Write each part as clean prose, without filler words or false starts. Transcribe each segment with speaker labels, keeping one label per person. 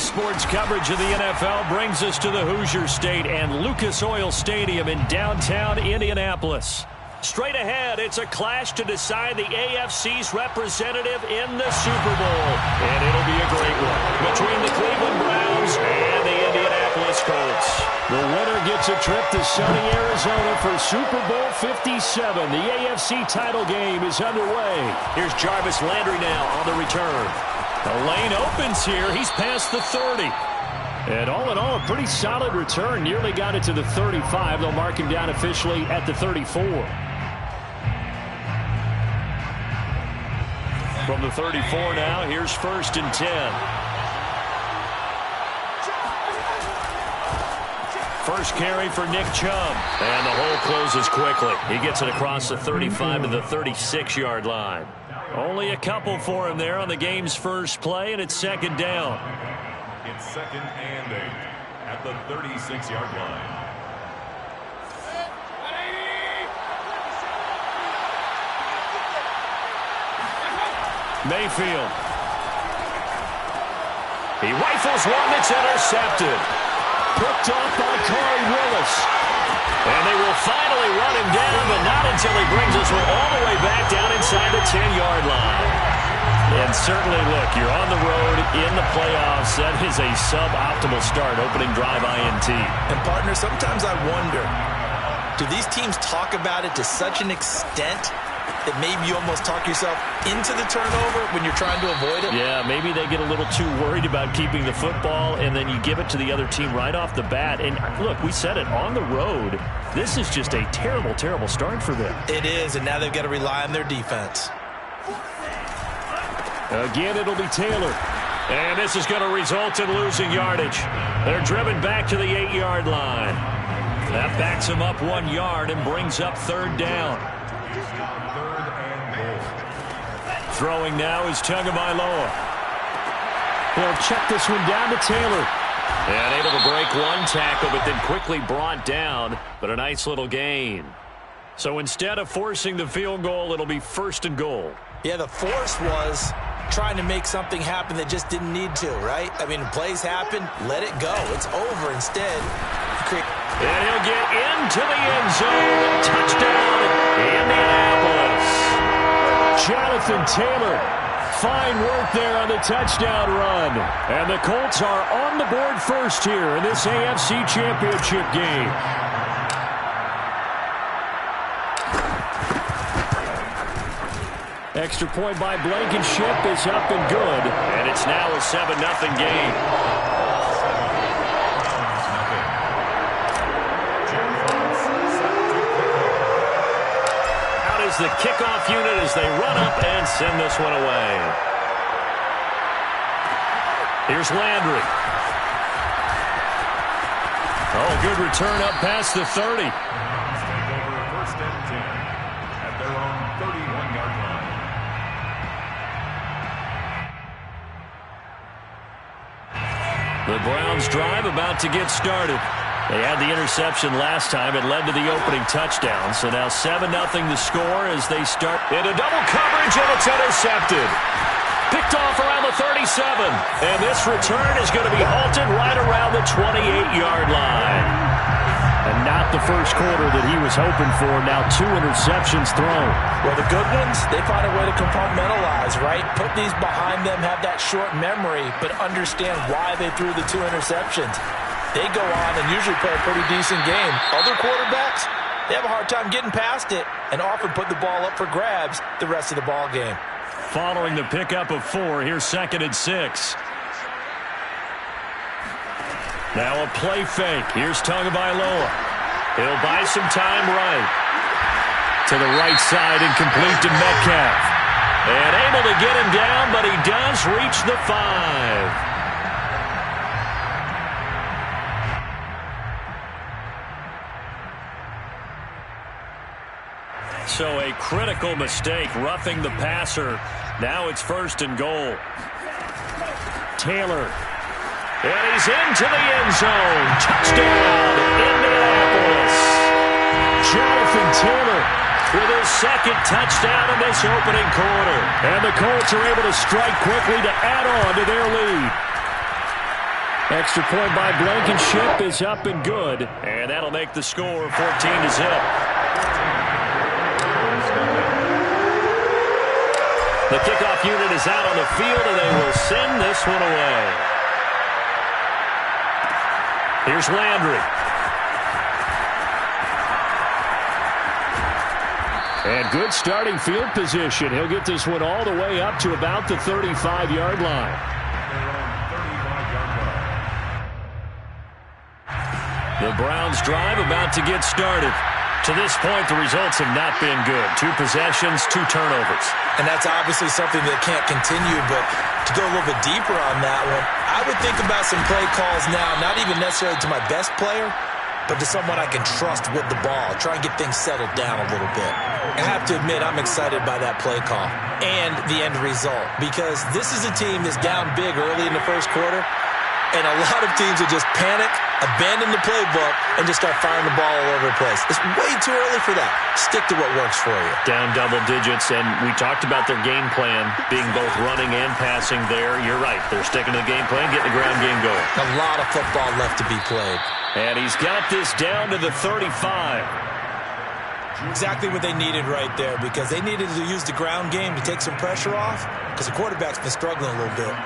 Speaker 1: Sports coverage of the NFL brings us to the Hoosier State and Lucas Oil Stadium in downtown Indianapolis. Straight ahead, it's a clash to decide the AFC's representative in the Super Bowl. And it'll be a great one between the Cleveland Browns and the Indianapolis Colts. The winner gets a trip to sunny Arizona for Super Bowl 57. The AFC title game is underway. Here's Jarvis Landry now on the return. The lane opens here. He's past the 30. And all in all, a pretty solid return. Nearly got it to the 35. They'll mark him down officially at the 34. From the 34 now, here's 1st and 10. First carry for Nick Chubb. And the hole closes quickly. He gets it across the 35 to the 36-yard line. Only a couple for him there on the game's first play, and it's 2nd down.
Speaker 2: It's 2nd and 8 at the 36-yard line.
Speaker 1: Mayfield. He rifles one that's intercepted. Picked off by Corey Willis. And they will finally run him down, but not until he brings us all the way back down inside the 10-yard line. And certainly, look, you're on the road in the playoffs. That is a suboptimal start, opening drive INT.
Speaker 3: And, partner, sometimes I wonder, do these teams talk about it to such an extent that maybe you almost talk yourself into the turnover when you're trying to avoid it?
Speaker 1: Yeah, maybe they get a little too worried about keeping the football, and then you give it to the other team right off the bat. And, look, we said it, on the road, this is just a terrible, terrible start for them.
Speaker 3: It is, and now they've got to rely on their defense.
Speaker 1: Again, it'll be Taylor. And this is going to result in losing yardage. They're driven back to the 8-yard line. That backs him up 1 yard and brings up 3rd down. Throwing now is Tagovailoa. He'll check this one down to Taylor. And able to break one tackle, but then quickly brought down. But a nice little gain. So instead of forcing the field goal, it'll be 1st and goal.
Speaker 3: Yeah, the force was trying to make something happen that just didn't need to, right? I mean, plays happen, let it go. It's over instead.
Speaker 1: And he'll get into the end zone. Touchdown, Indianapolis. Jonathan Taylor, fine work there on the touchdown run. And the Colts are on the board first here in this AFC Championship game. Extra point by Blankenship is up and good. And it's now a 7-0 game. Out is the kickoff unit as they run up and send this one away. Here's Landry. Oh, good return up past the 30. The Browns drive about to get started. They had the interception last time. It led to the opening touchdown. So now 7-0 the score as they start into double coverage, and it's intercepted. Picked off around the 37. And this return is going to be halted right around the 28-yard line. And not the first quarter that he was hoping for. Now 2 interceptions thrown.
Speaker 3: Well, the good ones, they find a way to compartmentalize, right? Put these behind them, have that short memory, but understand why they threw the 2 interceptions. They go on and usually play a pretty decent game. Other quarterbacks, they have a hard time getting past it and often put the ball up for grabs the rest of the ball game.
Speaker 1: Following the pickup of 4, here's 2nd and 6. Now a play fake. Here's Tagovailoa. He'll buy some time right. To the right side and complete to Metcalf. And able to get him down, but he does reach the 5. So a critical mistake, roughing the passer. Now it's 1st and goal. Taylor. And he's into the end zone. Touchdown, Indianapolis. Jonathan Taylor with his 2nd touchdown in this opening quarter. And the Colts are able to strike quickly to add on to their lead. Extra point by Blankenship is up and good. And that'll make the score 14-0. The kickoff unit is out on the field, and they will send this one away. Here's Landry. And good starting field position. He'll get this one all the way up to about the 35-yard line. The Browns drive about to get started. To this point, the results have not been good. 2 possessions, 2 turnovers.
Speaker 3: And that's obviously something that can't continue, but to go a little bit deeper on that one, I would think about some play calls now, not even necessarily to my best player, but to someone I can trust with the ball. Try and get things settled down a little bit. I have to admit, I'm excited by that play call and the end result, because this is a team that's down big early in the first quarter, and a lot of teams will just panic, abandon the playbook, and just start firing the ball all over the place. It's way too early for that. Stick to what works for you.
Speaker 1: Down double digits, and we talked about their game plan being both running and passing there. You're right. They're sticking to the game plan, getting the ground game going.
Speaker 3: A lot of football left to be played.
Speaker 1: And he's got this down to the 35.
Speaker 3: Exactly what they needed right there, because they needed to use the ground game to take some pressure off, because the quarterback's been struggling a little bit.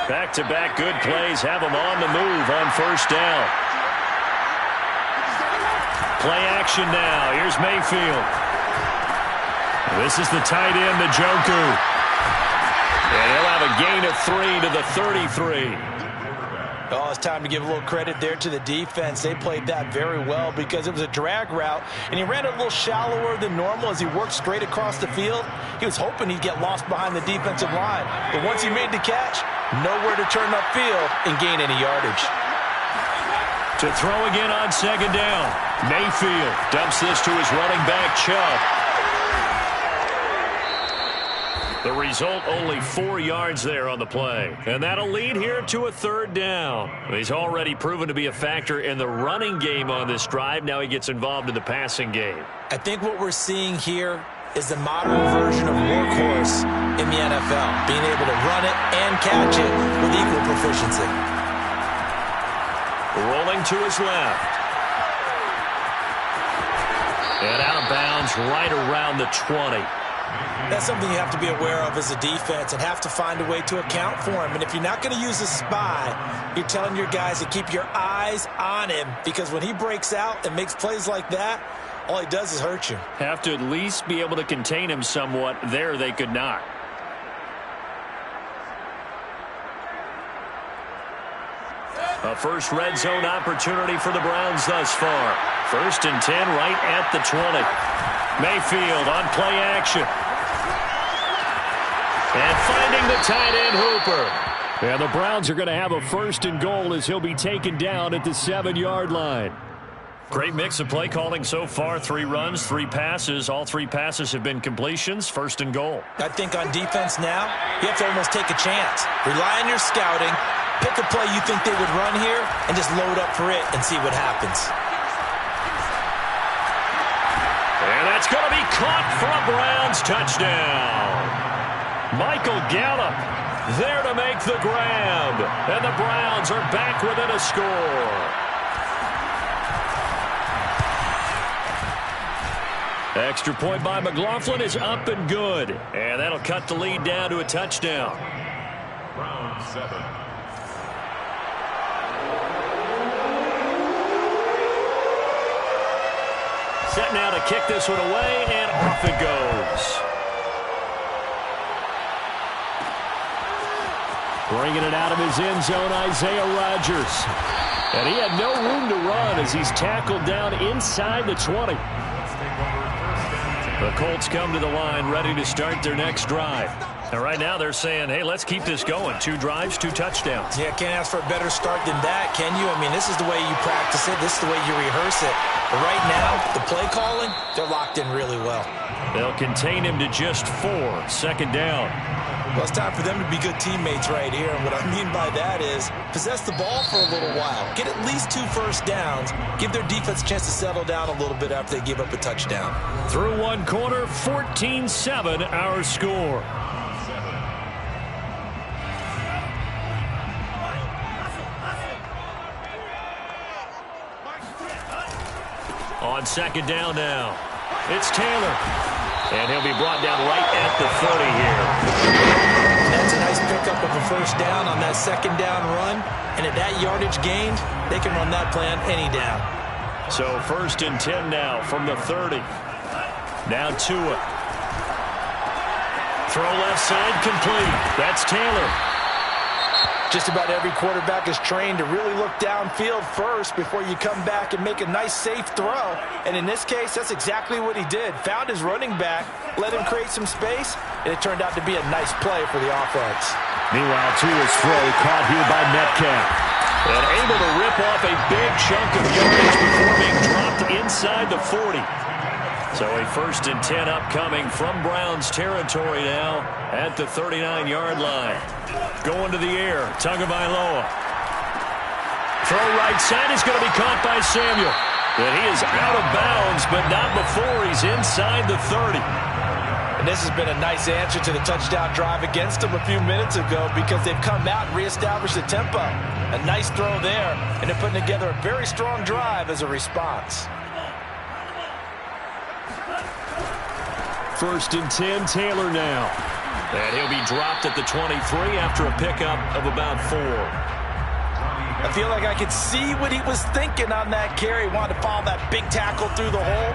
Speaker 1: Back-to-back good plays have them on the move on first down. Play action now. Here's Mayfield. This is the tight end, Njoku. And he'll have a gain of 3 to the 33.
Speaker 3: Oh, it's time to give a little credit there to the defense. They played that very well because it was a drag route, and he ran a little shallower than normal as he worked straight across the field. He was hoping he'd get lost behind the defensive line, but once he made the catch, nowhere to turn upfield and gain any yardage.
Speaker 1: To throw again on second down. Mayfield dumps this to his running back, Chubb. The result, only 4 yards there on the play. And that'll lead here to a third down. He's already proven to be a factor in the running game on this drive. Now he gets involved in the passing game.
Speaker 3: I think what we're seeing here is the modern version of workhorse in the NFL, being able to run it and catch it with equal proficiency.
Speaker 1: Rolling to his left. And out of bounds right around the 20.
Speaker 3: That's something you have to be aware of as a defense and have to find a way to account for him. And if you're not going to use a spy, you're telling your guys to keep your eyes on him, because when he breaks out and makes plays like that, all he does is hurt you.
Speaker 1: Have to at least be able to contain him somewhat. There they could not. A first red zone opportunity for the Browns thus far. 1st and 10 right at the 20. Mayfield on play action. And finding the tight end, Hooper. And the Browns are going to have a 1st and goal as he'll be taken down at the 7-yard line. Great mix of play calling so far. 3 runs, 3 passes. All 3 passes have been completions. 1st and goal.
Speaker 3: I think on defense now, you have to almost take a chance. Rely on your scouting. Pick a play you think they would run here and just load up for it and see what happens.
Speaker 1: And that's going to be caught for a Browns touchdown. Michael Gallup there to make the grab. And the Browns are back within a score. Extra point by McLaughlin is up and good. And that'll cut the lead down to a touchdown.
Speaker 2: Round 7.
Speaker 1: Set now to kick this one away, and off it goes. Bringing it out of his end zone, Isaiah Rodgers. And he had no room to run as he's tackled down inside the 20. The Colts come to the line ready to start their next drive. And right now they're saying, hey, let's keep this going. 2 drives, 2 touchdowns.
Speaker 3: Yeah, can't ask for a better start than that, can you? I mean, this is the way you practice it. This is the way you rehearse it. But right now, the play calling, they're locked in really well.
Speaker 1: They'll contain him to just 4. 2nd down.
Speaker 3: Well, it's time for them to be good teammates right here. And what I mean by that is possess the ball for a little while. Get at least 2 first downs. Give their defense a chance to settle down a little bit after they give up a touchdown.
Speaker 1: Through 1 quarter, 14-7 our score. On second down now, it's Taylor. And he'll be brought down right at the 30 here.
Speaker 3: That's a nice pickup of a first down on that second down run. And at that yardage gained, they can run that play on any down.
Speaker 1: So 1st and 10 now from the 30. Now Tua. Throw left side complete. That's Taylor.
Speaker 3: Just about every quarterback is trained to really look downfield first before you come back and make a nice, safe throw. And in this case, that's exactly what he did. Found his running back, let him create some space, and it turned out to be a nice play for the offense.
Speaker 1: Meanwhile, Tua's throw caught here by Metcalf. And able to rip off a big chunk of yardage before being dropped inside the 40. So a 1st and 10 upcoming from Browns territory now at the 39-yard line. Going to the air, Tagovailoa. Throw right side is going to be caught by Samuel. And he is out of bounds, but not before he's inside the 30.
Speaker 3: And this has been a nice answer to the touchdown drive against them a few minutes ago because they've come out and reestablished the tempo. A nice throw there, and they're putting together a very strong drive as a response.
Speaker 1: 1st and 10, Taylor now. And he'll be dropped at the 23 after a pickup of about 4.
Speaker 3: I feel like I could see what he was thinking on that carry. Wanted to follow that big tackle through the hole.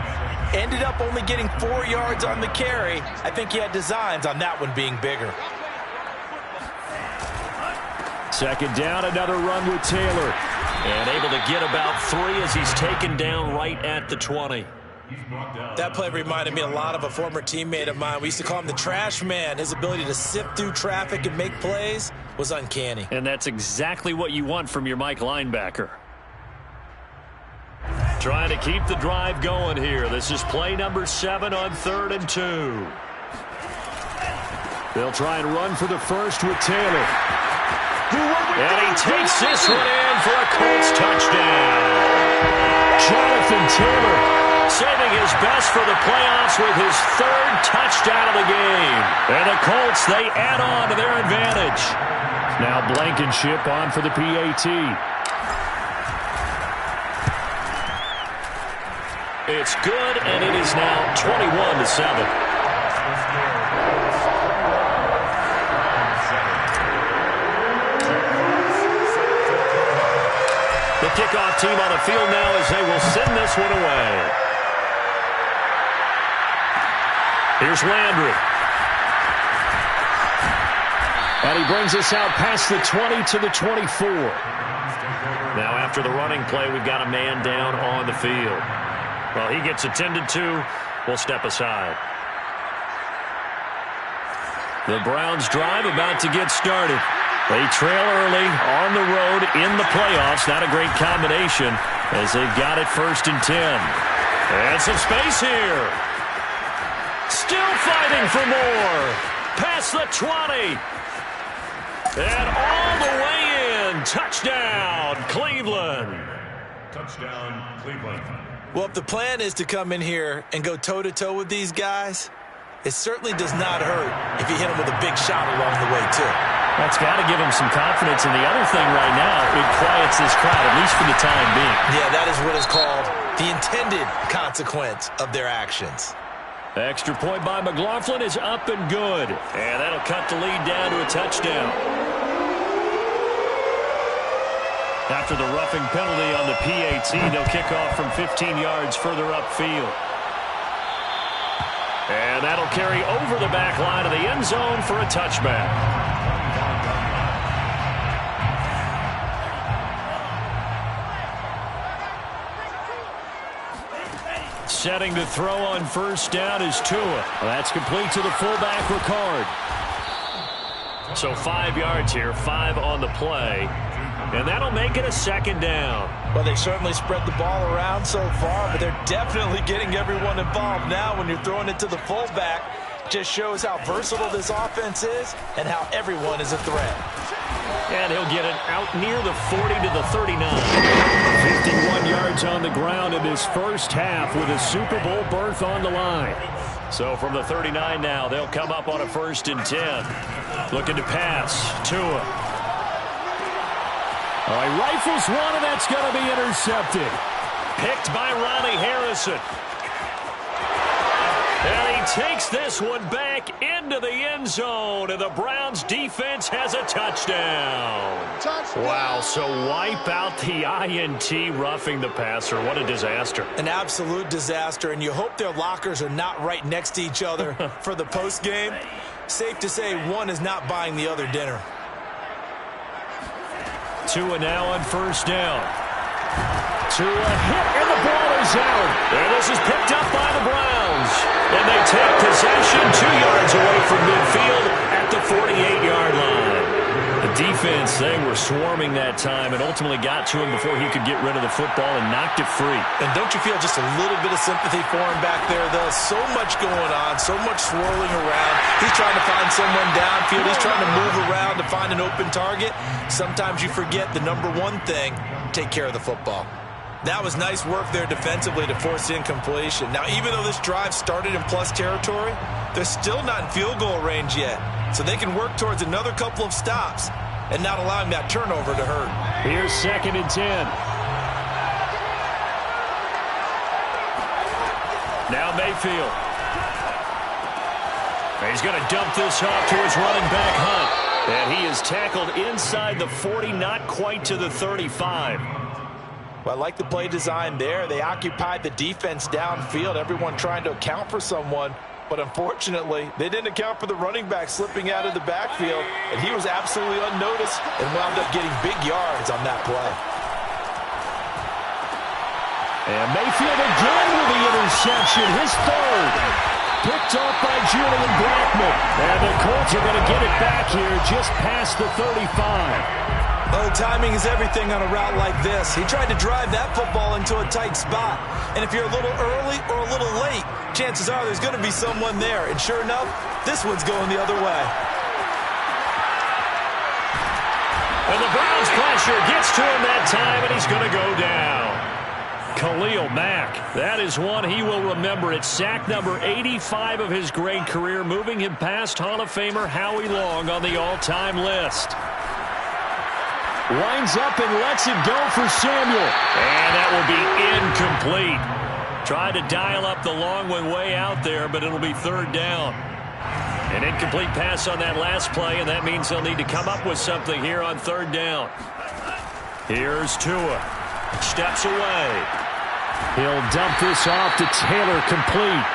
Speaker 3: Ended up only getting 4 yards on the carry. I think he had designs on that one being bigger.
Speaker 1: 2nd down, another run with Taylor. And able to get about 3 as he's taken down right at the 20.
Speaker 3: That play reminded me a lot of a former teammate of mine. We used to call him the trash man. His ability to sift through traffic and make plays was uncanny.
Speaker 1: And that's exactly what you want from your Mike linebacker. Trying to keep the drive going here. This is play number 7 on 3rd and 2. They'll try and run for the first with Taylor. And he takes this one in for a Colts touchdown. Jonathan Taylor saving his best for the playoffs with his 3rd touchdown of the game. And the Colts, they add on to their advantage. Now Blankenship on for the PAT. It's good, and it is now 21-7. The kickoff team on the field now as they will send this one away. Here's Landry. And he brings us out past the 20 to the 24. Now after the running play, we've got a man down on the field. Well, he gets attended to. We'll step aside. The Browns drive about to get started. They trail early on the road in the playoffs. Not a great combination as they've got it 1st and 10. And some space here. Still fighting for more. Past the 20. And all the way in. Touchdown, Cleveland.
Speaker 2: Touchdown, Cleveland.
Speaker 3: Well, if the plan is to come in here and go toe-to-toe with these guys, it certainly does not hurt if you hit them with a big shot along the way, too.
Speaker 1: That's got to give him some confidence. And the other thing right now, it quiets this crowd, at least for the time being.
Speaker 3: Yeah, that is what is called the intended consequence of their actions.
Speaker 1: Extra point by McLaughlin is up and good. And that'll cut the lead down to a touchdown. After the roughing penalty on the PAT, they'll kick off from 15 yards further upfield. And that'll carry over the back line of the end zone for a touchback. Setting to throw on 1st down is Tua. That's complete to the fullback, Ricard. So 5 yards here, 5 on the play. And that'll make it a 2nd down.
Speaker 3: Well, they certainly spread the ball around so far, but they're definitely getting everyone involved now when you're throwing it to the fullback. Just shows how versatile this offense is and how everyone is a threat.
Speaker 1: And he'll get it out near the 40 to the 39. 51 yards on the ground in this first half with a Super Bowl berth on the line. So from the 39 now, they'll come up on a 1st and 10. Looking to pass. Tua. All right, rifles one, and that's going to be intercepted. picked by Ronnie Harrison. And he takes this one back into the end zone, and the Browns defense has a touchdown. Wow, so wipe out the INT, roughing the passer. What a disaster.
Speaker 3: An absolute disaster, and you hope their lockers are not right next to each other for the post game. Safe to say one is not buying the other dinner.
Speaker 1: Tua now on first down. Tua hit, and the ball is out. And this is picked up by the Browns. And they take possession 2 yards away from midfield at the 48-yard line. The defense, they were swarming that time and ultimately got to him before he could get rid of the football and knocked it free.
Speaker 3: And don't you feel just a little bit of sympathy for him back there, though? So much going on, so much swirling around. He's trying to find someone downfield. He's trying to move around to find an open target. Sometimes you forget the number one thing, take care of the football. That was nice work there defensively to force incompletion. Now, even though this drive started in plus territory, they're still not in field goal range yet. So they can work towards another couple of stops and not allowing that turnover to hurt.
Speaker 1: Here's 2nd and 10. Now Mayfield. He's going to dump this off to his running back, Hunt. And he is tackled inside the 40, not quite to the 35.
Speaker 3: Well, I like the play design there. They occupied the defense downfield, everyone trying to account for someone. But unfortunately, they didn't account for the running back slipping out of the backfield, and he was absolutely unnoticed and wound up getting big yards on that play.
Speaker 1: And Mayfield again with the interception, his third. Picked off by Julian Blackmon. And the Colts are going to get it back here just past the 35.
Speaker 3: Oh, timing is everything on a route like this. He tried to drive that football into a tight spot. And if you're a little early or a little late, chances are there's going to be someone there. And sure enough, this one's going the other way.
Speaker 1: And the Browns pressure gets to him that time, and he's going to go down. Khalil Mack, that is one he will remember. It's sack number 85 of his great career, moving him past Hall of Famer Howie Long on the all-time list. Winds up and lets it go for Samuel. And that will be incomplete. Tried to dial up the long one way out there, but it'll be 3rd down. An incomplete pass on that last play, and that means they'll need to come up with something here on 3rd down. Here's Tua. Steps away. He'll dump this off to Taylor, complete.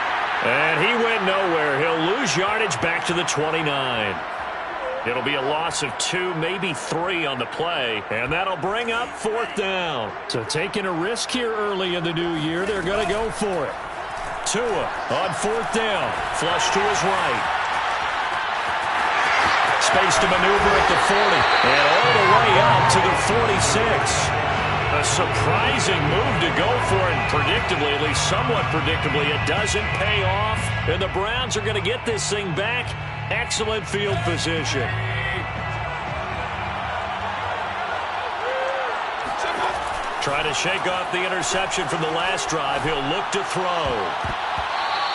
Speaker 1: And he went nowhere. He'll lose yardage back to the 29. It'll be a loss of 2, maybe 3 on the play, and that'll bring up 4th down. So taking a risk here early in the new year, they're going to go for it. Tua on 4th down, flush to his right. Space to maneuver at the 40, and all the way up to the 46. A surprising move to go for it, and predictably, at least somewhat predictably, it doesn't pay off, and the Browns are going to get this thing back. Excellent field position. Try to shake off the interception from the last drive. He'll look to throw.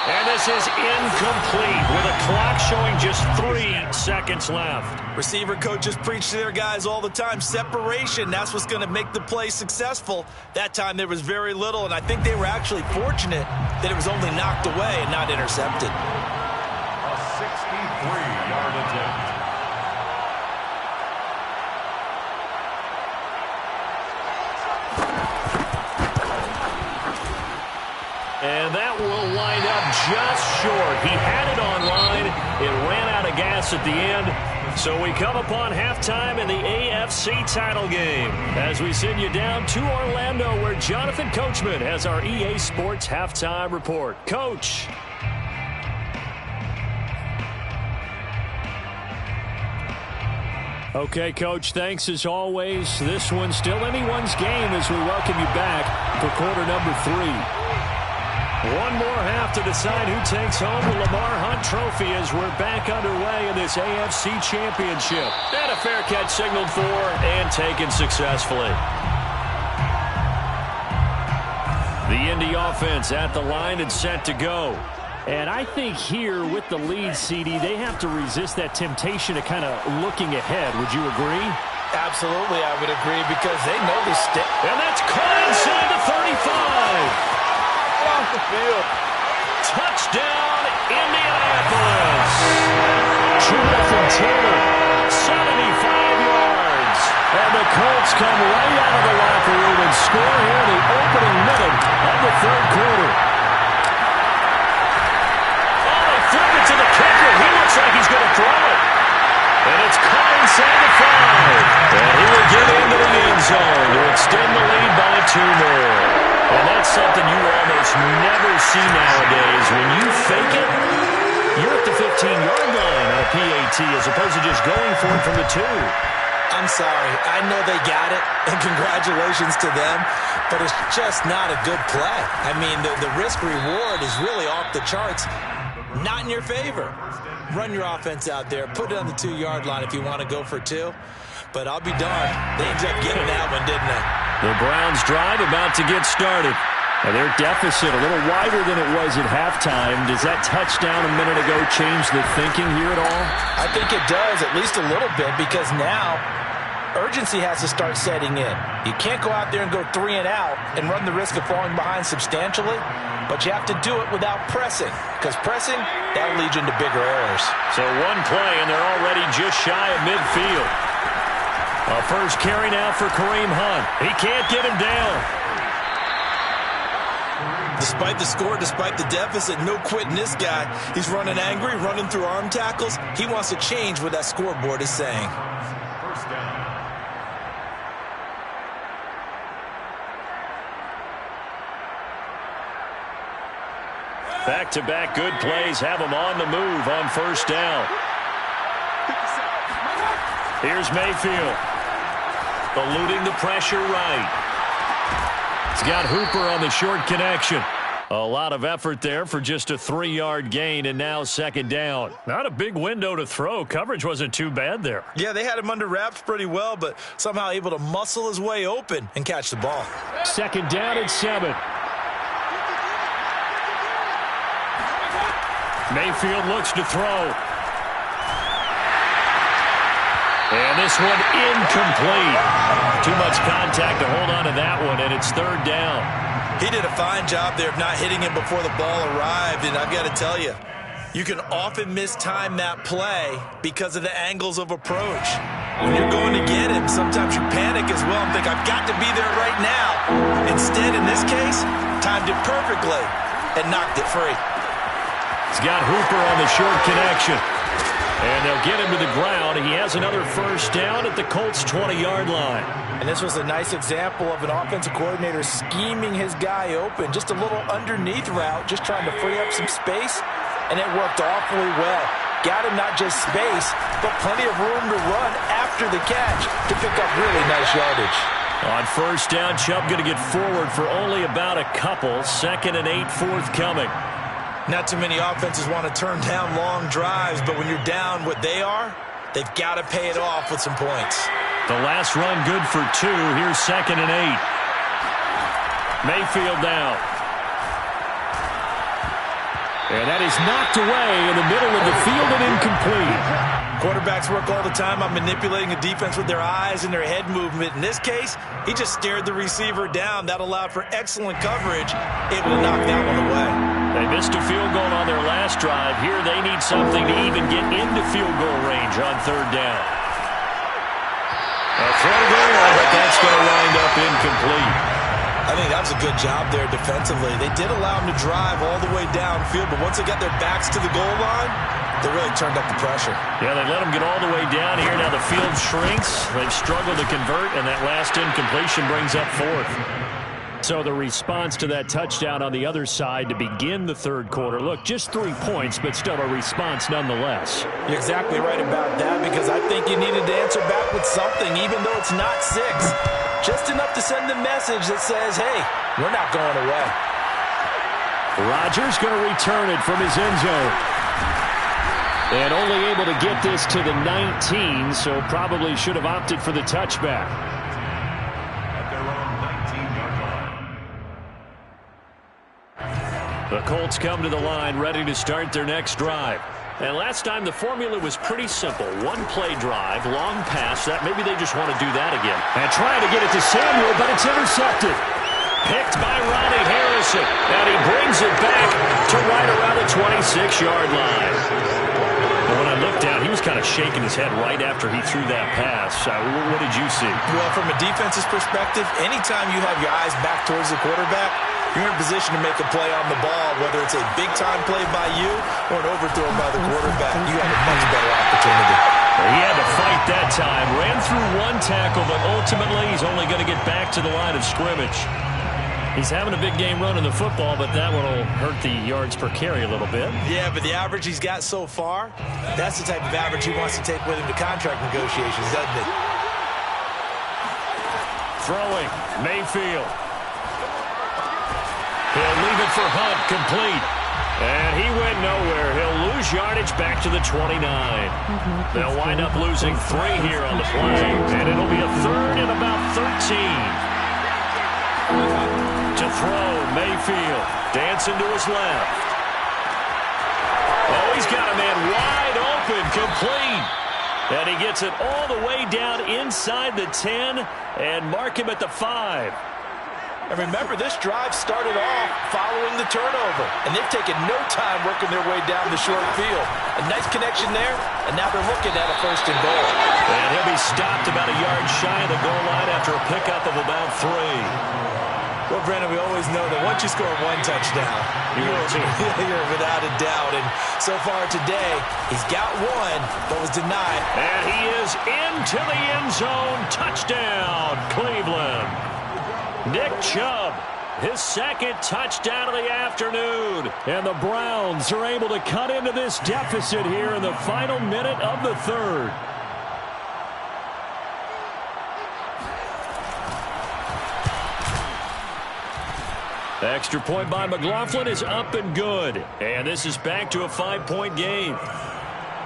Speaker 1: And this is incomplete with a clock showing just 3 seconds left.
Speaker 3: Receiver coaches preach to their guys all the time. Separation, that's what's going to make the play successful. That time there was very little, and I think they were actually fortunate that it was only knocked away and not intercepted.
Speaker 2: A 63-yard attempt.
Speaker 1: And that will wind up just short. He had it on line. It ran out of gas at the end. So we come upon halftime in the AFC title game as we send you down to Orlando, where Jonathan Coachman has our EA Sports halftime report. Coach. Okay, Coach, thanks as always. This one's still anyone's game as we welcome you back for quarter number 3. One more half to decide who takes home the Lamar Hunt Trophy as we're back underway in this AFC Championship. And a fair catch signaled for and taken successfully. The Indy offense at the line and set to go. And I think here with the lead, CD, they have to resist that temptation of kind of looking ahead. Would you agree?
Speaker 3: Absolutely, I would agree, because they know the stick.
Speaker 1: And that's caught inside the 35.
Speaker 3: Off the field.
Speaker 1: Touchdown, Indianapolis. Jonathan Taylor, 75 yards. And the Colts come right out of the locker room and score here in the opening minute of the third quarter. Oh, they flip it to the kicker. He looks like he's going to throw it. And it's caught inside the 5. And he will get into the end zone to extend the lead by 2 more. And that's something you almost never see nowadays. When you fake it, you're at the 15-yard line on a PAT as opposed to just going for it from the 2.
Speaker 3: I'm sorry. I know they got it, and congratulations to them, but it's just not a good play. I mean, the risk-reward is really off the charts. Not in your favor. Run your offense out there. Put it on the 2-yard line if you want to go for 2. But I'll be darned. They ended up getting that one, didn't they?
Speaker 1: The Browns drive about to get started. And their deficit a little wider than it was at halftime. Does that touchdown a minute ago change the thinking here at all?
Speaker 3: I think it does, at least a little bit, because now urgency has to start setting in. You can't go out there and go 3 and out and run the risk of falling behind substantially, but you have to do it without pressing, because pressing, that'll lead you into bigger errors.
Speaker 1: So one play, and they're already just shy of midfield. A first carry now for Kareem Hunt. He can't get him down.
Speaker 3: Despite the score, despite the deficit, no quitting this guy. He's running angry, running through arm tackles. He wants to change what that scoreboard is saying.
Speaker 2: First down.
Speaker 1: Back-to-back good plays have him on the move on first down. Here's Mayfield. Eluding the pressure right. He's got Hooper on the short connection. A lot of effort there for just a 3-yard gain, and now second down. Not a big window to throw. Coverage wasn't too bad there.
Speaker 3: Yeah, they had him under wraps pretty well, but somehow able to muscle his way open and catch the ball.
Speaker 1: Second down and 7. Mayfield looks to throw. And this one incomplete. Too much contact to hold on to that one, and it's third down.
Speaker 3: He did a fine job there of not hitting him before the ball arrived, and I've got to tell you, you can often mistime that play because of the angles of approach. When you're going to get him, sometimes you panic as well and think, I've got to be there right now. Instead, in this case, timed it perfectly and knocked it free.
Speaker 1: He's got Hooper on the short connection. And they'll get him to the ground. He has another first down at the Colts' 20-yard line.
Speaker 3: And this was a nice example of an offensive coordinator scheming his guy open. Just a little underneath route, just trying to free up some space. And it worked awfully well. Got him not just space, but plenty of room to run after the catch to pick up really nice yardage.
Speaker 1: On first down, Chubb going to get forward for only about a couple. 2nd and 8 forthcoming.
Speaker 3: Not too many offenses want to turn down long drives, but when you're down what they are, they've got to pay it off with some points.
Speaker 1: The last run good for 2. Here's 2nd and 8. Mayfield down. And that is knocked away in the middle of the field and incomplete.
Speaker 3: Quarterbacks work all the time on manipulating a defense with their eyes and their head movement. In this case, he just stared the receiver down. That allowed for excellent coverage, able to knock that one away.
Speaker 1: They missed a field goal on their last drive. Here they need something to even get into field goal range on third down. A throw there, but that's going to wind up incomplete.
Speaker 3: I think that was a good job there defensively. They did allow him to drive all the way downfield, but once they got their backs to the goal line, they really turned up the pressure.
Speaker 1: Yeah, they let him get all the way down here. Now the field shrinks. They've struggled to convert, and that last incompletion brings up 4th. So the response to that touchdown on the other side to begin the third quarter. Look, just 3 points, but still a response nonetheless.
Speaker 3: You're exactly right about that, because I think you needed to answer back with something, even though it's not 6. Just enough to send the message that says, hey, we're not going away.
Speaker 1: Rodgers going to return it from his end zone. And only able to get this to the 19, so probably should have opted for the touchback. The Colts come to the line ready to start their next drive. And last time the formula was pretty simple. One play drive, long pass. That maybe they just want to do that again. And trying to get it to Samuel, but it's intercepted. Picked by Ronnie Harrison. And he brings it back to right around the 26-yard line. And when I looked down, he was kind of shaking his head right after he threw that pass. What did you see?
Speaker 3: Well, from a defense's perspective, anytime you have your eyes back towards the quarterback, you're in position to make a play on the ball, whether it's a big-time play by you or an overthrow by the quarterback. You have a much better opportunity.
Speaker 1: He had to fight that time. Ran through one tackle, but ultimately he's only going to get back to the line of scrimmage. He's having a big game running the football, but that one will hurt the yards per carry a little bit.
Speaker 3: Yeah, but the average he's got so far, that's the type of average he wants to take with him to contract negotiations, doesn't it?
Speaker 1: Throwing, Mayfield. He'll leave it for Hunt, complete. And he went nowhere. He'll lose yardage back to the 29. They'll wind up losing 3 here on the play. And it'll be a third and about 13. To throw, Mayfield. Dancing to his left. Oh, he's got a man wide open, complete. And he gets it all the way down inside the 10 and mark him at the 5.
Speaker 3: And remember, this drive started off following the turnover. And they've taken no time working their way down the short field. A nice connection there, and now they're looking at a 1st and goal.
Speaker 1: And he'll be stopped about a yard shy of the goal line after a pickup of about 3.
Speaker 3: Well, Brandon, we always know that once you score 1 touchdown, you're without a doubt. And so far today, he's got 1, but was denied.
Speaker 1: And he is into the end zone. Touchdown, Cleveland. Nick Chubb, his 2nd touchdown of the afternoon. And the Browns are able to cut into this deficit here in the final minute of the 3rd. Extra point by McLaughlin is up and good. And this is back to a 5-point game.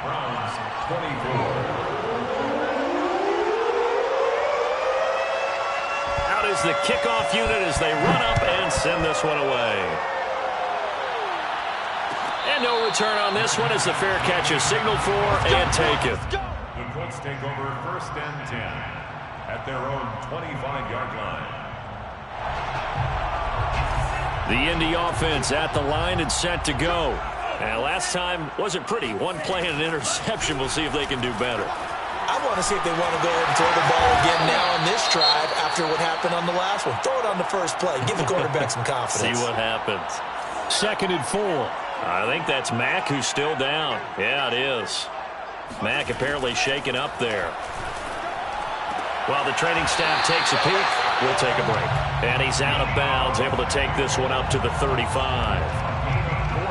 Speaker 2: Browns 24.
Speaker 1: Is the kickoff unit as they run up and send this one away. And no return on this one as the fair catch is signaled for and taken.
Speaker 2: The Colts take over 1st and 10 at their own 25-yard line.
Speaker 1: The Indy offense at the line and set to go. And last time wasn't pretty. 1 play and an interception. We'll see if they can do better.
Speaker 3: I want to see if they want to go ahead and throw the ball again now on this drive after what happened on the last one. Throw it on the first play. Give the quarterback some confidence.
Speaker 1: See what happens. 2nd and 4. I think that's Mack who's still down. Yeah, it is. Mack apparently shaken up there. While the training staff takes a peek, we'll take a break. And he's out of bounds, able to take this one up to the 35.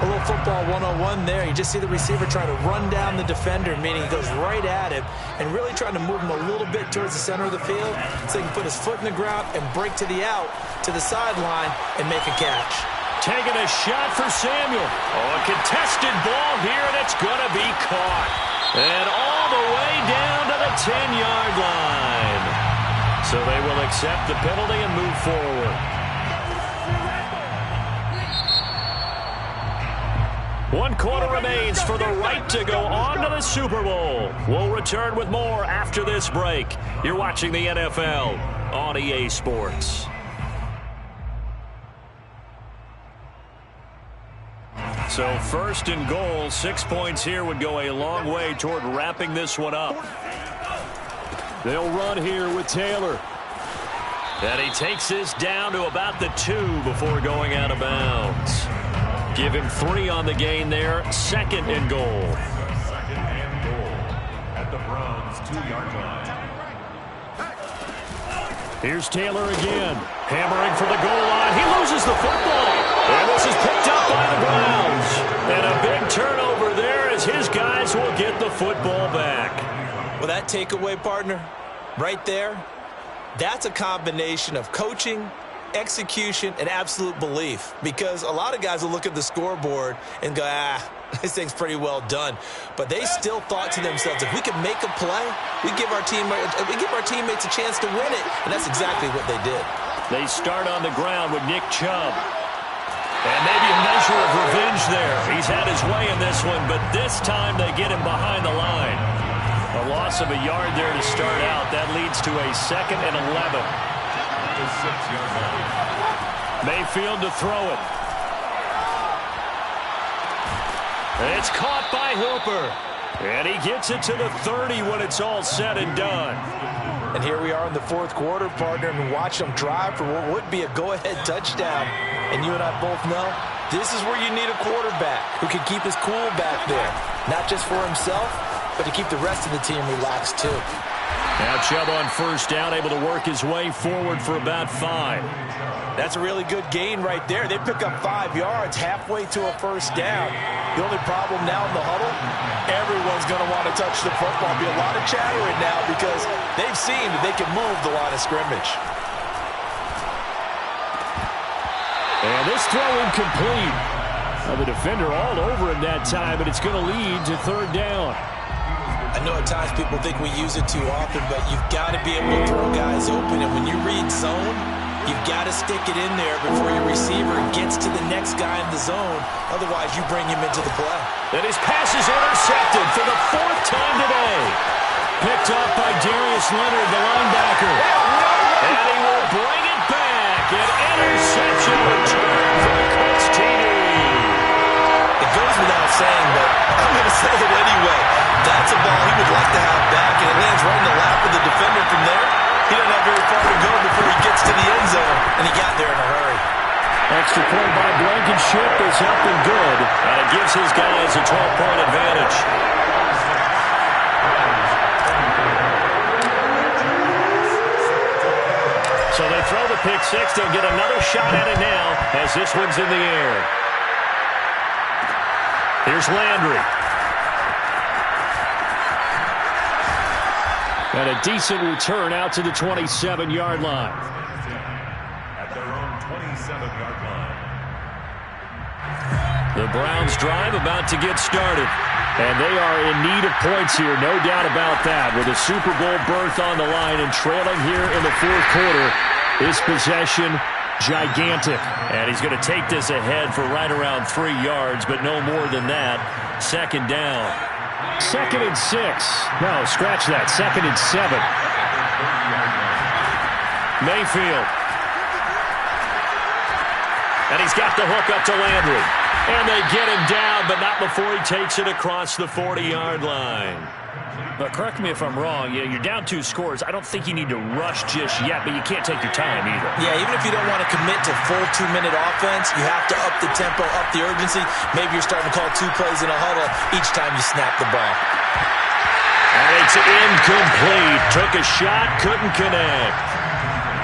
Speaker 3: A little football 101 there. You just see the receiver trying to run down the defender, meaning he goes right at him and really trying to move him a little bit towards the center of the field so he can put his foot in the ground and break to the out, to the sideline, and make a catch.
Speaker 1: Taking a shot for Samuel. Oh, a contested ball here, and it's going to be caught. And all the way down to the 10-yard line. So they will accept the penalty and move forward. 1 quarter remains for the right to go on to the Super Bowl. We'll return with more after this break. You're watching the NFL on EA Sports. So 1st and goal, 6 points here would go a long way toward wrapping this one up. They'll run here with Taylor. And he takes this down to about the 2 before going out of bounds. Give him 3 on the gain there. 2nd and goal.
Speaker 2: 2nd and goal at the Browns' 2-yard line.
Speaker 1: Here's Taylor again. Hammering for the goal line. He loses the football. And this is picked up by the Browns. And a big turnover there as his guys will get the football back.
Speaker 3: Well, that takeaway, partner, right there, that's a combination of coaching, execution, and absolute belief, because a lot of guys will look at the scoreboard and go, this thing's pretty well done. But they still thought to themselves, if we can make a play, we give our teammates a chance to win it. And that's exactly what they did.
Speaker 1: They start on the ground with Nick Chubb. And maybe a measure of revenge there. He's had his way in this one, but this time they get him behind the line. A loss of a yard there to start out. That leads to a 2nd and 11. Mayfield to throw it. It's caught by Hooper. And he gets it to the 30 when it's all said and done.
Speaker 3: And here we are in the 4th quarter, partner, and watch them drive for what would be a go-ahead touchdown. And you and I both know this is where you need a quarterback who can keep his cool back there. Not just for himself, but to keep the rest of the team relaxed too.
Speaker 1: Now Chubb on 1st down, able to work his way forward for about 5.
Speaker 3: That's a really good gain right there. They pick up 5 yards halfway to a 1st down. The only problem now in the huddle, everyone's going to want to touch the football. Be a lot of chattering now because they've seen that they can move the line of scrimmage.
Speaker 1: And this throw incomplete. The defender all over it that time, but it's going to lead to 3rd down.
Speaker 3: I know at times people think we use it too often, but you've got to be able to throw guys open. And when you read zone, you've got to stick it in there before your receiver gets to the next guy in the zone. Otherwise, you bring him into the play.
Speaker 1: And his pass is intercepted for the 4th time today. Picked up by Darius Leonard, the linebacker. And he will bring it back. An interception return for the Colts TD.
Speaker 3: It goes without saying, but I'm going to say it anyway. That's a ball he would like to have back, and it lands right in the lap of the defender from there. He doesn't have very far to go before he gets to the end zone, and he got there in a hurry.
Speaker 1: Extra point by Blankenship is up and good, and it gives his guys a 12-point advantage. So they throw the pick 6. They'll get another shot at it now as this one's in the air. Here's Landry. And a decent return out to the 27-yard line.
Speaker 2: At their own 27-yard line.
Speaker 1: The Browns drive about to get started. And they are in need of points here, no doubt about that. With a Super Bowl berth on the line and trailing here in the 4th quarter, this possession gigantic. And he's going to take this ahead for right around 3 yards, but no more than that. 2nd down. 2nd and 6. No, scratch that. 2nd and 7. Mayfield. And he's got the hook up to Landry. And they get him down, but not before he takes it across the 40-yard line. But correct me if I'm wrong. You're down 2 scores. I don't think you need to rush just yet, but you can't take your time either.
Speaker 3: Yeah, even if you don't want to commit to full 2-minute offense, you have to up the tempo, up the urgency. Maybe you're starting to call 2 plays in a huddle each time you snap the ball.
Speaker 1: And it's incomplete. Took a shot, couldn't connect.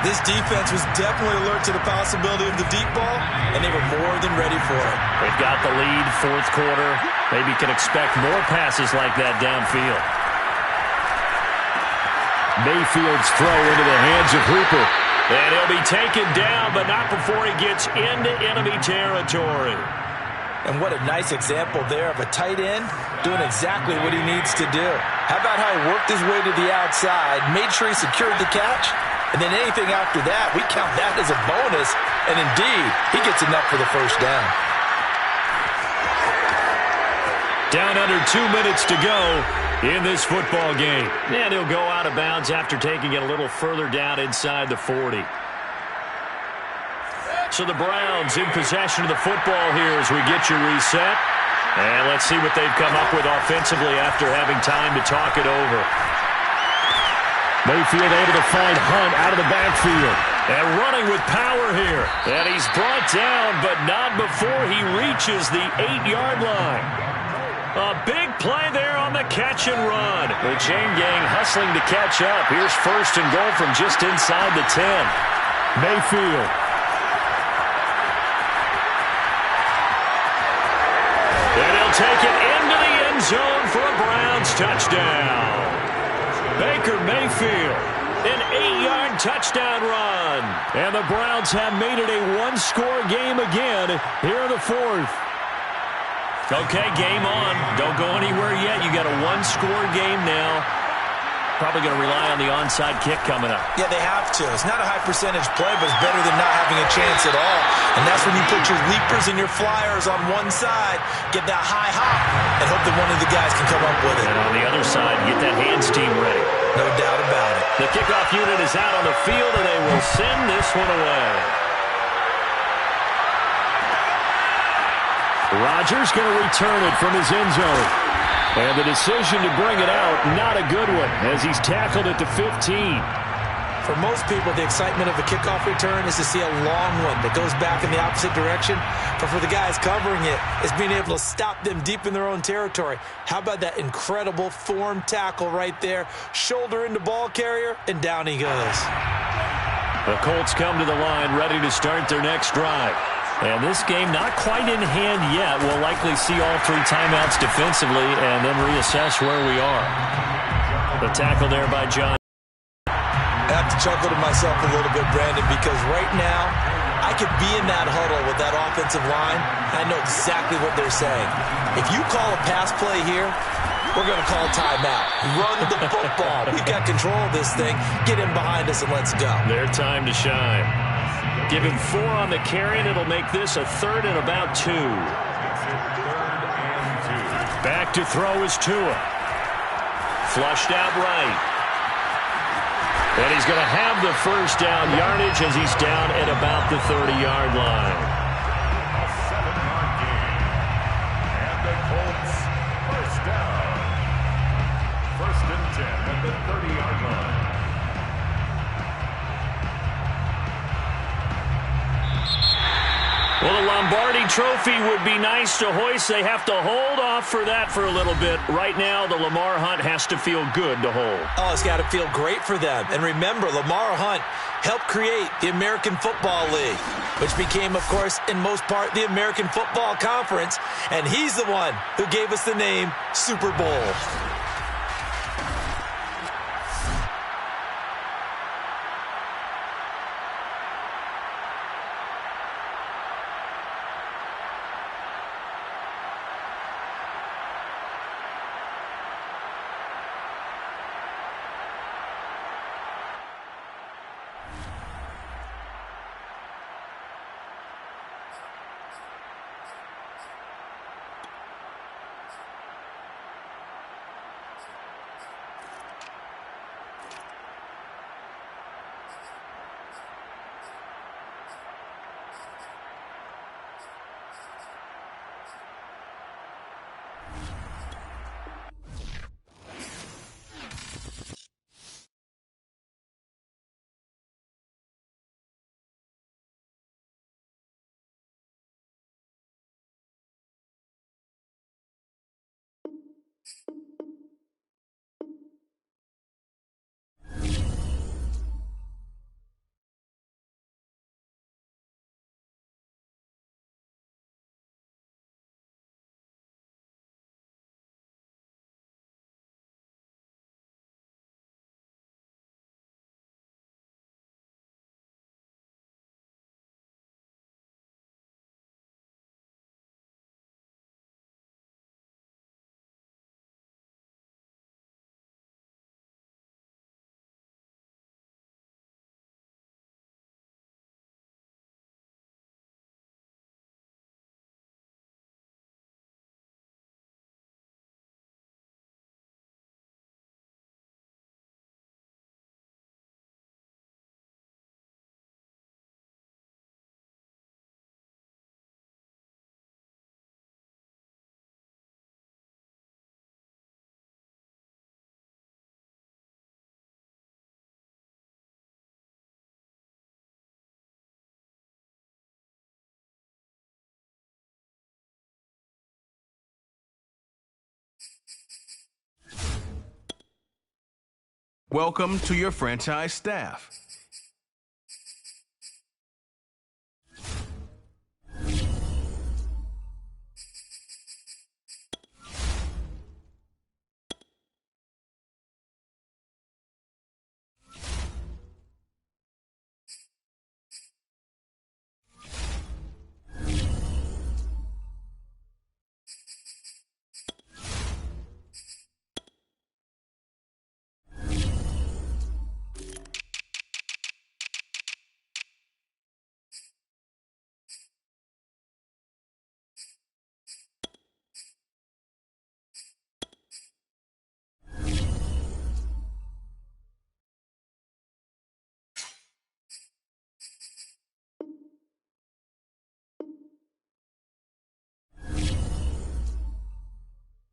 Speaker 3: This defense was definitely alert to the possibility of the deep ball, and they were more than ready for it.
Speaker 1: They've got the lead, 4th quarter. Maybe can expect more passes like that downfield. Mayfield's throw into the hands of Hooper. And he'll be taken down, but not before he gets into enemy territory.
Speaker 3: And what a nice example there of a tight end doing exactly what he needs to do. How about how he worked his way to the outside, made sure he secured the catch, and then anything after that, we count that as a bonus. And indeed, he gets enough for the 1st down.
Speaker 1: Down under 2 minutes to go in this football game. And he'll go out of bounds after taking it a little further down inside the 40. So the Browns in possession of the football here as we get your reset. And let's see what they've come up with offensively after having time to talk it over. Mayfield able to find Hunt out of the backfield. And running with power here. And he's brought down, but not before he reaches the 8-yard line. A big play there on the catch and run. The chain gang hustling to catch up. Here's 1st and goal from just inside the 10. Mayfield. And he'll take it into the end zone for a Browns touchdown. Baker Mayfield, an 8-yard touchdown run. And the Browns have made it a 1-score game again here in the 4th. Okay, game on. Don't go anywhere yet. You got a 1-score game now. Probably going to rely on the onside kick coming up.
Speaker 3: Yeah, they have to. It's not a high percentage play, but it's better than not having a chance at all. And that's when you put your leapers and your flyers on one side, get that high hop, and hope that one of the guys can come up with it.
Speaker 1: And on the other side, get that hands team ready.
Speaker 3: No doubt about it.
Speaker 1: The kickoff unit is out on the field, and they will send this one away. Rodgers going to return it from his end zone. And the decision to bring it out, not a good one, as he's tackled at the 15.
Speaker 3: For most people, the excitement of a kickoff return is to see a long one that goes back in the opposite direction. But for the guys covering it, it's being able to stop them deep in their own territory. How about that incredible form tackle right there? Shoulder into ball carrier, and down he goes.
Speaker 1: The Colts come to the line, ready to start their next drive. And this game not quite in hand yet. We'll likely see all 3 timeouts defensively and then reassess where we are. The tackle there by John.
Speaker 3: I have to chuckle to myself a little bit, Brandon, because right now I could be in that huddle with that offensive line. I know exactly what they're saying. If you call a pass play here, we're going to call timeout. Run the football. We've got control of this thing. Get in behind us and let's go.
Speaker 1: Their time to shine. Give him 4 on the carry, and it'll make this a 3rd and about 2. Back to throw is Tua. Flushed out right. And he's going to have the first down yardage as he's down at about the 30-yard line.
Speaker 2: A 7-yard gain. And the Colts first down. 1st and 10 at the 30-yard line.
Speaker 1: Well, the Lombardi Trophy would be nice to hoist. They have to hold off for that for a little bit. Right now, the Lamar Hunt has to feel good to hold.
Speaker 3: Oh, it's got to feel great for them. And remember, Lamar Hunt helped create the American Football League, which became, of course, in most part, the American Football Conference. And he's the one who gave us the name Super Bowl.
Speaker 4: Welcome to your franchise staff.